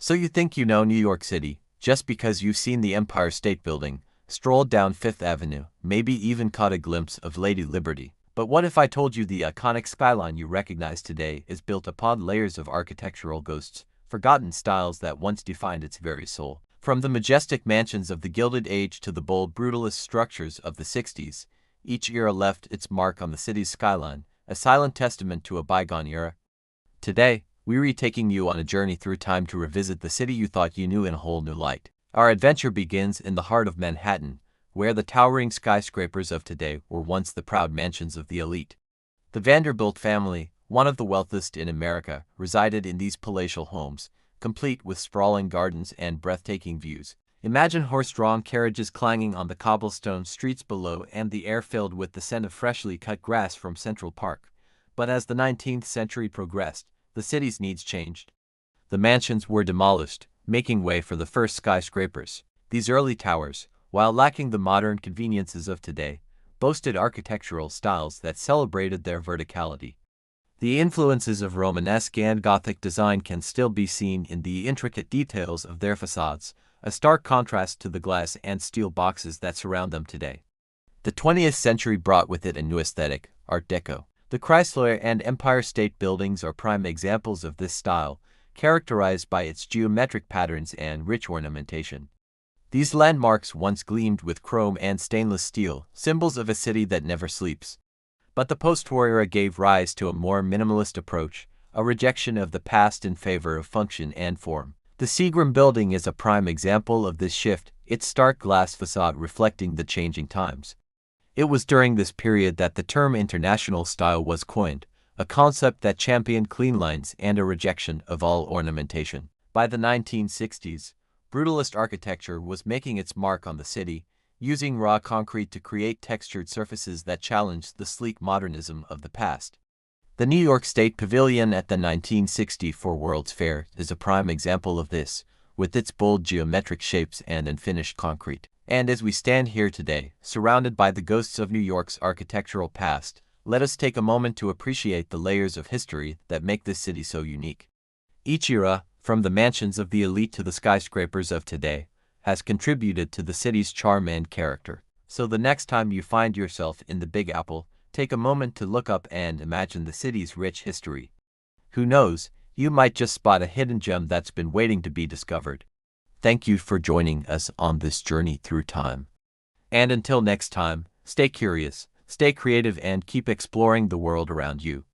So you think you know New York City, just because you've seen the Empire State Building, strolled down Fifth Avenue, maybe even caught a glimpse of Lady Liberty. But what if I told you the iconic skyline you recognize today is built upon layers of architectural ghosts, forgotten styles that once defined its very soul? From the majestic mansions of the Gilded Age to the bold brutalist structures of the 60s, each era left its mark on the city's skyline, a silent testament to a bygone era. Today, we're taking you on a journey through time to revisit the city you thought you knew in a whole new light. Our adventure begins in the heart of Manhattan, where the towering skyscrapers of today were once the proud mansions of the elite. The Vanderbilt family, one of the wealthiest in America, resided in these palatial homes, complete with sprawling gardens and breathtaking views. Imagine horse-drawn carriages clanging on the cobblestone streets below and the air filled with the scent of freshly cut grass from Central Park. But as the 19th century progressed, the city's needs changed. The mansions were demolished, making way for the first skyscrapers. These early towers, while lacking the modern conveniences of today, boasted architectural styles that celebrated their verticality. The influences of Romanesque and Gothic design can still be seen in the intricate details of their facades, a stark contrast to the glass and steel boxes that surround them today. The 20th century brought with it a new aesthetic, Art Deco. The Chrysler and Empire State Buildings are prime examples of this style, characterized by its geometric patterns and rich ornamentation. These landmarks once gleamed with chrome and stainless steel, symbols of a city that never sleeps. But the post-war era gave rise to a more minimalist approach, a rejection of the past in favor of function and form. The Seagram Building is a prime example of this shift, its stark glass facade reflecting the changing times. It was during this period that the term international style was coined, a concept that championed clean lines and a rejection of all ornamentation. By the 1960s, brutalist architecture was making its mark on the city, using raw concrete to create textured surfaces that challenged the sleek modernism of the past. The New York State Pavilion at the 1964 World's Fair is a prime example of this, with its bold geometric shapes and unfinished concrete. And as we stand here today, surrounded by the ghosts of New York's architectural past, let us take a moment to appreciate the layers of history that make this city so unique. Each era, from the mansions of the elite to the skyscrapers of today, has contributed to the city's charm and character. So the next time you find yourself in the Big Apple, take a moment to look up and imagine the city's rich history. Who knows, you might just spot a hidden gem that's been waiting to be discovered. Thank you for joining us on this journey through time. And until next time, stay curious, stay creative, and keep exploring the world around you.